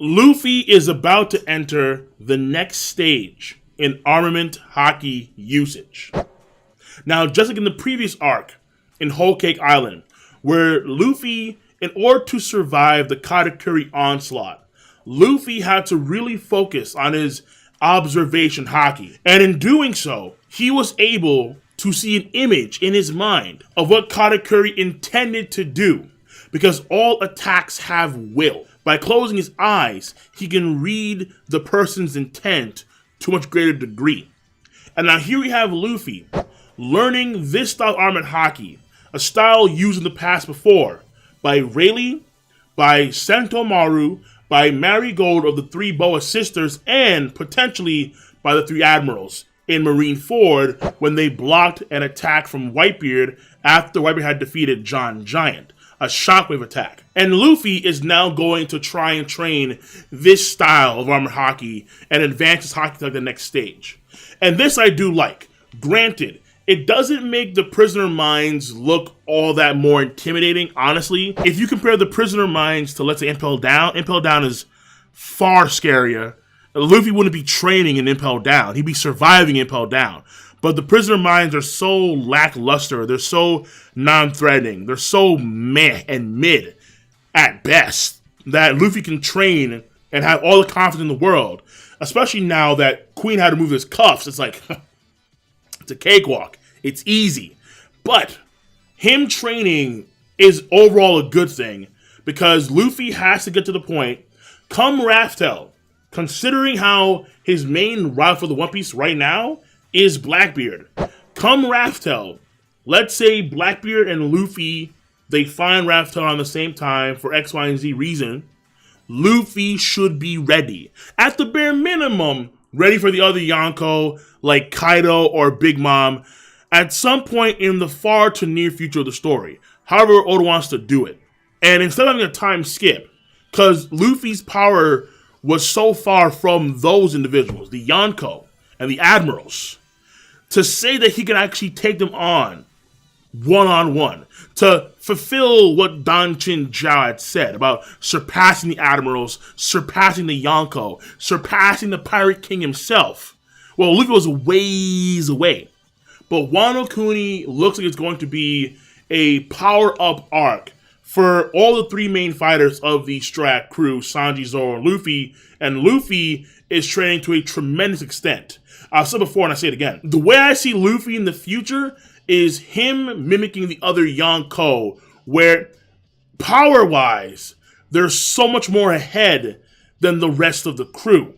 Luffy is about to enter the next stage in Armament Haki usage. Now, just like in the previous arc in Whole Cake Island, where Luffy, in order to survive the Katakuri onslaught, Luffy had to really focus on his observation haki. And in doing so, he was able to see an image in his mind of what Katakuri intended to do, because all attacks have will. By closing his eyes, he can read the person's intent to a much greater degree. And now here we have Luffy learning this style of Armament Haki, a style used in the past before by Rayleigh, by Sentomaru, by Marigold of the Three Boa Sisters, and potentially by the Three Admirals in Marineford when they blocked an attack from Whitebeard after Whitebeard had defeated John Giant. A shockwave attack. And Luffy is now going to try and train this style of Armament Haki and advance his haki to like the next stage. And this I do like. Granted, it doesn't make the prisoner mines look all that more intimidating, honestly. If you compare the prisoner mines to, let's say, Impel Down is far scarier. Luffy wouldn't be training in Impel Down. He'd be surviving Impel Down. But the prisoner mines are so lackluster. They're so non-threatening. They're so meh and mid at best that Luffy can train and have all the confidence in the world. Especially now that Queen had to move his cuffs. It's like, it's a cakewalk. It's easy. But him training is overall a good thing because Luffy has to get to the point, come Raftel, considering how his main rival for the One Piece right now is Blackbeard. Come Raftel, let's say Blackbeard and Luffy, they find Raftel on the same time for X, Y, and Z reason. Luffy should be ready. At the bare minimum, ready for the other Yonko like Kaido or Big Mom at some point in the far to near future of the story. However Oda wants to do it. And instead of having a time skip, because Luffy's power was so far from those individuals, the Yonko and the Admirals, to say that he can actually take them on one-on-one, to fulfill what Danchin Zhao had said about surpassing the Admirals, surpassing the Yonko, surpassing the Pirate King himself. Well, Luffy was ways away. But Wano Kuni looks like it's going to be a power-up arc for all the three main fighters of the Strat crew, Sanji, Zoro, and Luffy is training to a tremendous extent. I've said before and I say it again. The way I see Luffy in the future is him mimicking the other Yonko, where power-wise, they're so much more ahead than the rest of the crew.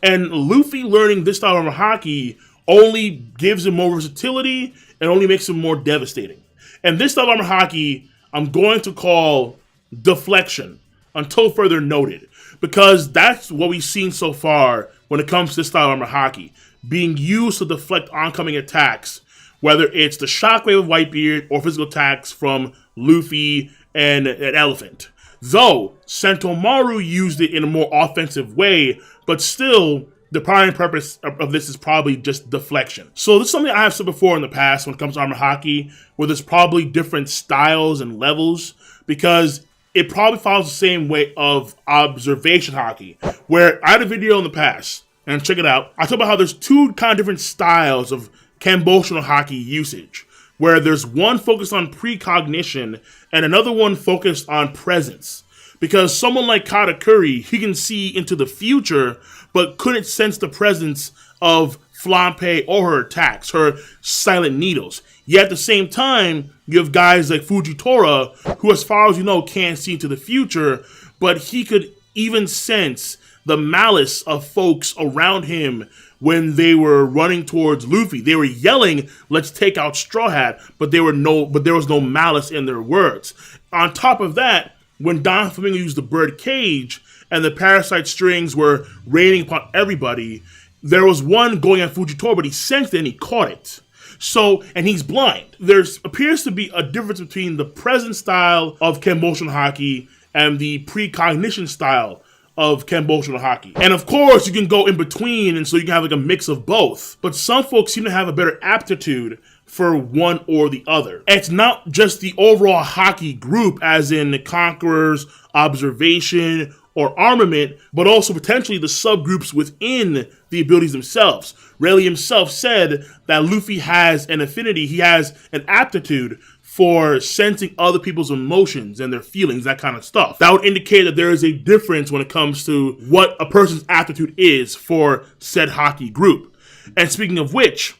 And Luffy learning this style of Haki only gives him more versatility and only makes him more devastating. And this style of Haki, I'm going to call Deflection until further noted, because that's what we've seen so far when it comes to this style of Haki, being used to deflect oncoming attacks, whether it's the shockwave of Whitebeard or physical attacks from Luffy and an elephant. Though Sentomaru used it in a more offensive way, but still, the primary purpose of this is probably just deflection. So this is something I have said before in the past when it comes to Armament Haki, where there's probably different styles and levels, because it probably follows the same way of observation haki, where I had a video in the past, and check it out, I talk about how there's two kind of different styles of Kambotional Haki usage, where there's one focused on precognition and another one focused on presence. Because someone like Katakuri, he can see into the future, but couldn't sense the presence of Flampe or her attacks, her silent needles. Yet at the same time, you have guys like Fujitora, who as far as you know can't see into the future, but he could even sense the malice of folks around him when they were running towards Luffy. They were yelling, "Let's take out Straw Hat," but there was no malice in their words. On top of that, when Don Flamingo used the bird cage and the parasite strings were raining upon everybody, there was one going at Fujitora, but he sensed it and he caught it. So, and he's blind. There appears to be a difference between the present style of Kambotional Haki and the precognition style of Kambotional Haki. And of course, you can go in between, and so you can have like a mix of both. But some folks seem to have a better aptitude for one or the other. And it's not just the overall Haki group, as in the Conquerors, Observation, or armament, but also potentially the subgroups within the abilities themselves. Rayleigh himself said that Luffy has an affinity, he has an aptitude for sensing other people's emotions and their feelings, that kind of stuff. That would indicate that there is a difference when it comes to what a person's aptitude is for said Haki group. And speaking of which,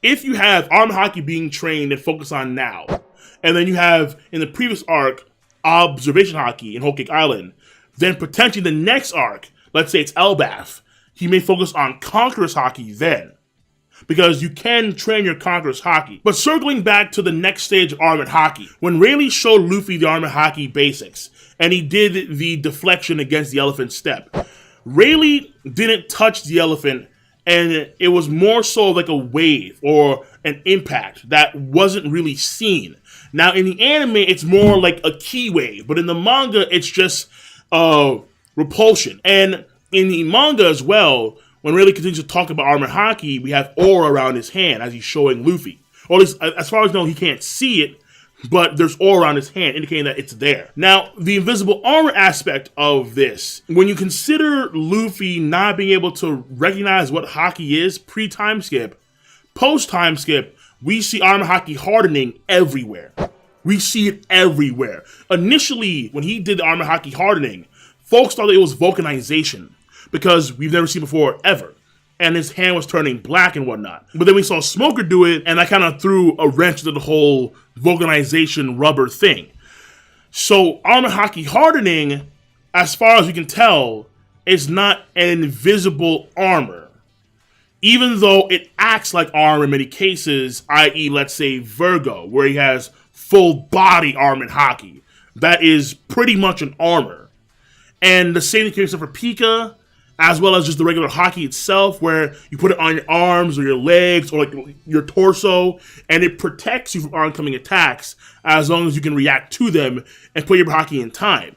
if you have Armament Haki being trained and focused on now, and then you have, in the previous arc, Observation Haki in Whole Cake Island, then potentially the next arc, let's say it's Elbaf, he may focus on Conqueror's Haki then. Because you can train your Conqueror's Haki. But circling back to the next stage of Armament Haki, when Rayleigh showed Luffy the Armament Haki basics, and he did the deflection against the elephant step, Rayleigh didn't touch the elephant, and it was more so like a wave or an impact that wasn't really seen. Now in the anime, it's more like a ki wave, but in the manga, it's just repulsion. And in the manga as well, when Rayleigh continues to talk about Armament Haki, we have aura around his hand as he's showing Luffy. Or at least, as far as I know, he can't see it, but there's aura around his hand indicating that it's there. Now, the invisible armor aspect of this, when you consider Luffy not being able to recognize what Haki is pre-time skip, post-time skip, we see Armament Haki hardening everywhere. We see it everywhere. Initially, when he did the Armament Haki hardening, folks thought it was vulcanization, because we've never seen before ever. And his hand was turning black and whatnot. But then we saw Smoker do it, and that kind of threw a wrench into the whole vulcanization rubber thing. So Armament Haki hardening, as far as we can tell, is not an invisible armor. Even though it acts like armor in many cases, i.e. let's say Virgo, where he has full body Armament Haki. That is pretty much an armor. And the same thing for Pika, as well as just the regular Haki itself, where you put it on your arms or your legs or like your torso, and it protects you from oncoming attacks as long as you can react to them and put your Haki in time.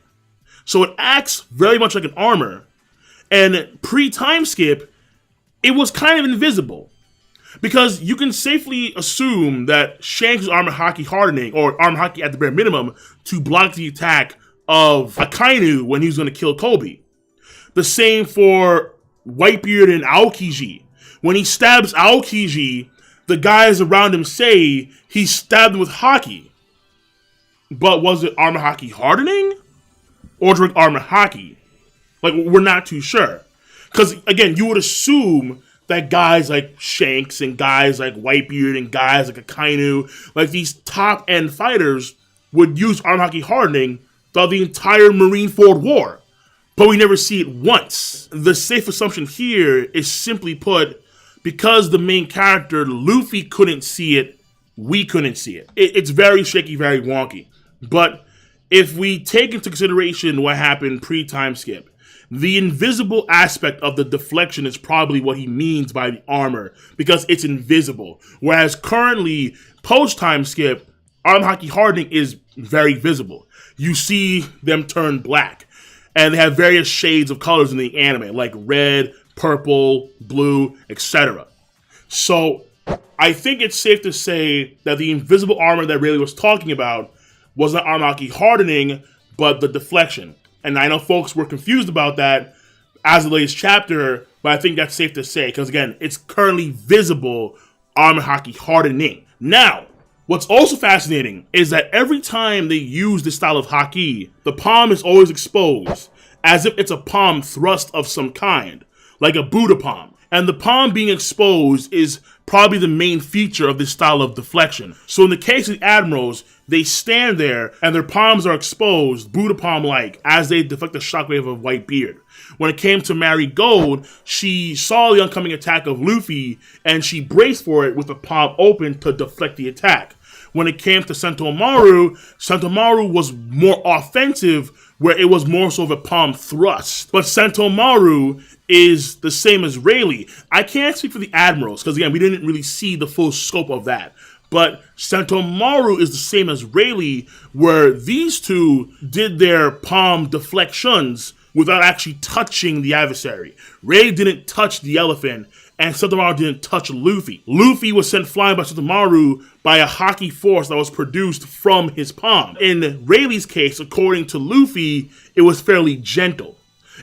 So it acts very much like an armor. And pre-time skip, it was kind of invisible. Because you can safely assume that Shanks' Armament Haki hardening, or Armament Haki at the bare minimum, to block the attack of Akainu when he was going to kill Kobe. The same for Whitebeard and Aokiji. When he stabs Aokiji, the guys around him say he stabbed him with Haki. But was it Armament Haki hardening? Or direct Armament Haki? Like, we're not too sure. Because, again, you would assume that guys like Shanks and guys like Whitebeard and guys like Akainu, like these top-end fighters, would use Armament Haki hardening throughout the entire Marineford War. But we never see it once. The safe assumption here is simply put, because the main character, Luffy, couldn't see it, we couldn't see it. It's very shaky, very wonky. But if we take into consideration what happened pre-time skip, the invisible aspect of the deflection is probably what he means by the armor, because it's invisible. Whereas currently, post-time skip, Armament Haki hardening is very visible. You see them turn black. And they have various shades of colors in the anime, like red, purple, blue, etc. So I think it's safe to say that the invisible armor that Rayleigh was talking about was not Armament Haki hardening, but the deflection. And I know folks were confused about that as the latest chapter, but I think that's safe to say, because again, it's currently visible Armament Haki hardening. Now, what's also fascinating is that every time they use this style of Haki, the palm is always exposed, as if it's a palm thrust of some kind, like a Buddha palm. And the palm being exposed is probably the main feature of this style of deflection. So in the case of the admirals, they stand there and their palms are exposed, Buddha palm-like, as they deflect the shockwave of Whitebeard. When it came to Marigold, she saw the oncoming attack of Luffy and she braced for it with the palm open to deflect the attack. When it came to Sentomaru was more offensive, where it was more so of a palm thrust. But Sentomaru is the same as Rayleigh. I can't speak for the admirals, because again, we didn't really see the full scope of that. But Sentomaru is the same as Rayleigh, where these two did their palm deflections without actually touching the adversary. Rayleigh didn't touch the elephant, and Sentomaru didn't touch Luffy. Luffy was sent flying by Sentomaru by a Haki force that was produced from his palm. In Rayleigh's case, according to Luffy, it was fairly gentle.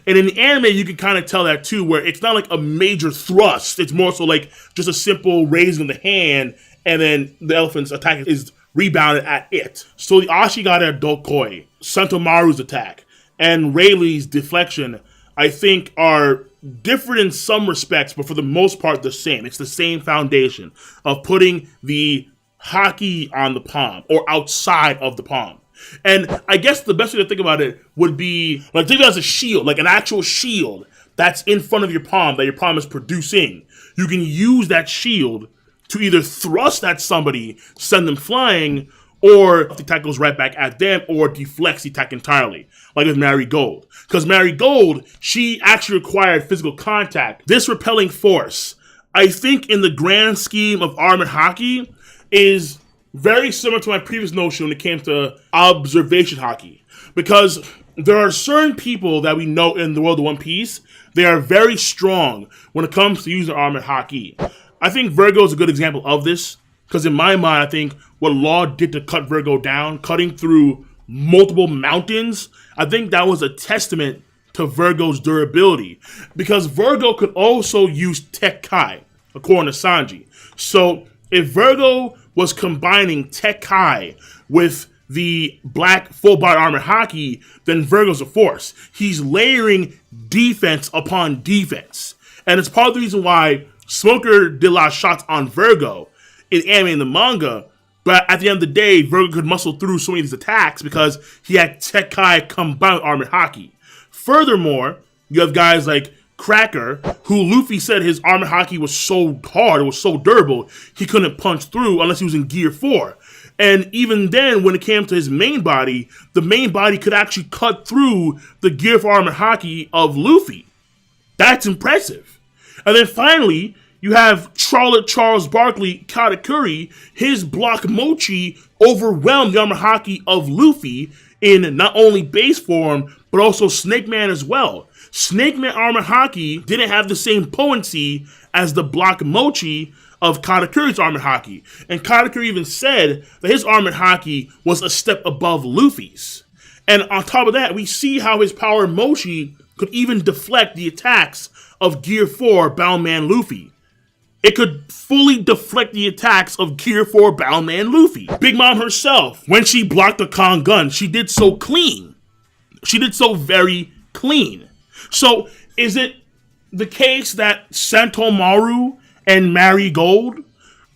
And in the anime, you can kind of tell that too, where it's not like a major thrust. It's more so like just a simple raising of the hand, and then the elephant's attack is rebounded at it. So the Ashigara Dokoi, Sentomaru's attack, and Rayleigh's deflection, I think are different in some respects, but for the most part the same. It's the same foundation of putting the haki on the palm or outside of the palm. And I guess the best way to think about it would be, like, think of it as a shield, like an actual shield that's in front of your palm that your palm is producing. You can use that shield to either thrust at somebody, send them flying, or the attack goes right back at them, or deflects the attack entirely, like with Marigold. Because Marigold, she actually required physical contact. This repelling force, I think in the grand scheme of Armament Haki, is very similar to my previous notion when it came to observation haki. Because there are certain people that we know in the world of One Piece, they are very strong when it comes to using Armament Haki. I think Virgo is a good example of this, because in my mind, I think what Law did to cut Virgo down, cutting through multiple mountains, I think that was a testament to Virgo's durability. Because Virgo could also use Tekkai, according to Sanji. So if Virgo was combining Tekkai with the black full-body Armament Haki, then Virgo's a force. He's layering defense upon defense. And it's part of the reason why Smoker did a lot of shots on Virgo in anime and the manga, but at the end of the day, Virgo could muscle through so many of these attacks because he had Tekkai combined with Armament Haki. Furthermore, you have guys like Cracker, who Luffy said his Armament Haki was so hard, it was so durable, he couldn't punch through unless he was in Gear 4. And even then, when it came to his main body, the main body could actually cut through the Gear 4 Armament Haki of Luffy. That's impressive. And then finally, you have Charlotte Charles Barkley Katakuri. His block Mochi overwhelmed the Armament Haki of Luffy in not only base form, but also Snake Man as well. Snake Man Armament Haki didn't have the same potency as the block Mochi of Katakuri's Armament Haki. And Katakuri even said that his Armament Haki was a step above Luffy's. And on top of that, we see how his power Mochi could even deflect the attacks of Gear 4 Bound Man Luffy. It could fully deflect the attacks of Gear 4 Bound Man Luffy. Big Mom herself, when she blocked the Kong gun, she did so clean. She did so very clean. So, is it the case that Sentomaru and Marigold,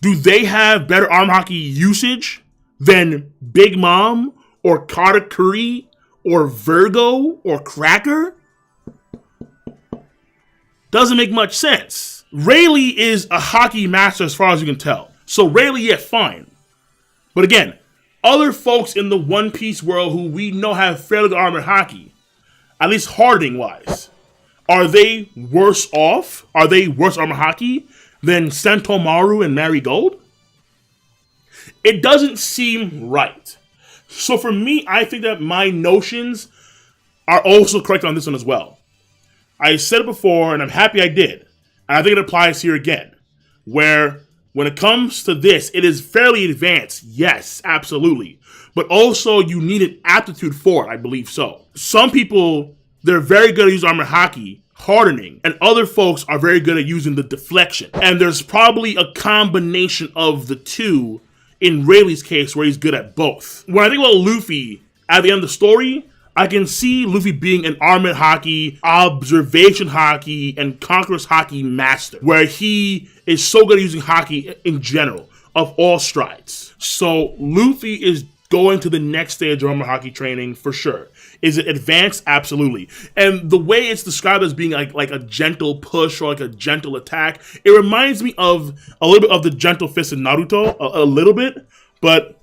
do they have better Armament Haki usage than Big Mom or Katakuri or Virgo or Cracker? Doesn't make much sense. Rayleigh is a hockey master as far as you can tell. So Rayleigh, yeah, fine. But again, other folks in the One Piece world who we know have fairly good Armament Haki, at least hardening wise, are they worse off? Are they worse Armament Haki than Sentomaru and Marigold? It doesn't seem right. So for me, I think that my notions are also correct on this one as well. I said it before, and I'm happy I did. And I think it applies here again, where when it comes to this, it is fairly advanced. Yes, absolutely. But also, you need an aptitude for it, I believe so. Some people, they're very good at using Armament Haki, hardening, and other folks are very good at using the deflection. And there's probably a combination of the two in Rayleigh's case where he's good at both. When I think about Luffy at the end of the story, I can see Luffy being an Armament Haki, observation Haki, and Conqueror's Haki master, where he is so good at using Haki in general, of all strides. So Luffy is going to the next stage of Armament Haki training for sure. Is it advanced? Absolutely. And the way it's described as being like a gentle push or like a gentle attack, it reminds me of a little bit of the gentle fist in Naruto, a little bit, but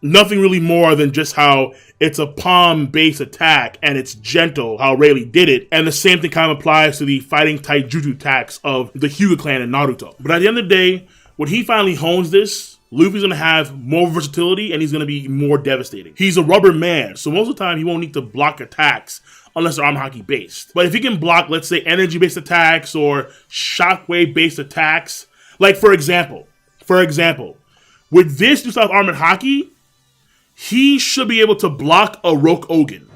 nothing really more than just how it's a palm-based attack and it's gentle, how Rayleigh did it. And the same thing kind of applies to the fighting taijutsu attacks of the Hyuga clan in Naruto. But at the end of the day, when he finally hones this, Luffy's going to have more versatility and he's going to be more devastating. He's a rubber man, so most of the time he won't need to block attacks unless they're Armament Haki based. But if he can block, let's say, energy-based attacks or shockwave-based attacks, like for example, with this new style of Armament Haki, he should be able to block a Roke Ogan.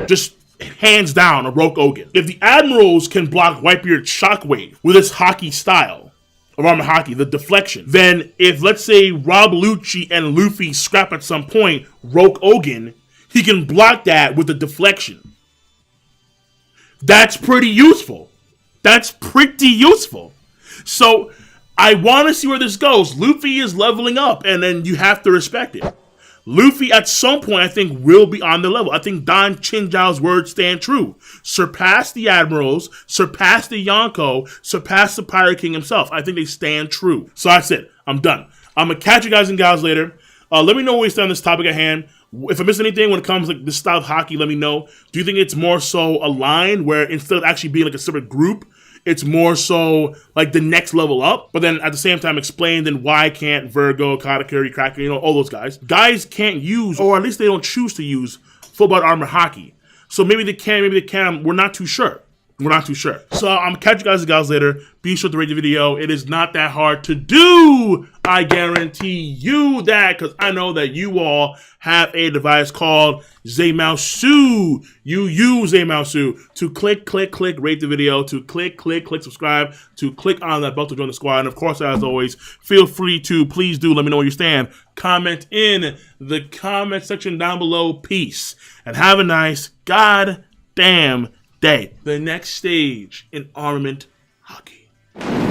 Just hands down a Rogue Ogun. If the Admirals can block Whitebeard's Shockwave with his Haki style of Armament Haki, the Deflection, then if, let's say, Rob Lucci and Luffy scrap at some point, Rogue Ogun, he can block that with the Deflection. That's pretty useful. That's pretty useful. So I want to see where this goes. Luffy is leveling up, and then you have to respect it. Luffy, at some point, I think, will be on the level. I think Don Chinjao's words stand true. Surpass the Admirals, surpass the Yonko, surpass the Pirate King himself. I think they stand true. So that's it. I'm done. I'm going to catch you guys and gals later. Let me know where you stand on this topic at hand. If I miss anything when it comes to like this style of Haki, let me know. Do you think it's more so aligned, where instead of actually being like a separate group, it's more so like the next level up, but then at the same time explain then why can't Virgo, Katakuri, Cracker, you know, all those guys can't use, or at least they don't choose to use, full body armor Haki. So maybe they can, we're not too sure. So I'm catch you guys and gals later. Be sure to rate the video. It is not that hard to do. I guarantee you that, because I know that you all have a device called Zamaosu. You use Zamaosu to click, rate the video, to click, subscribe, to click on that bell to join the squad. And of course, as always, feel free to, please do let me know where you stand. Comment in the comment section down below. Peace. And have a nice goddamn day. The next stage in Armament Haki.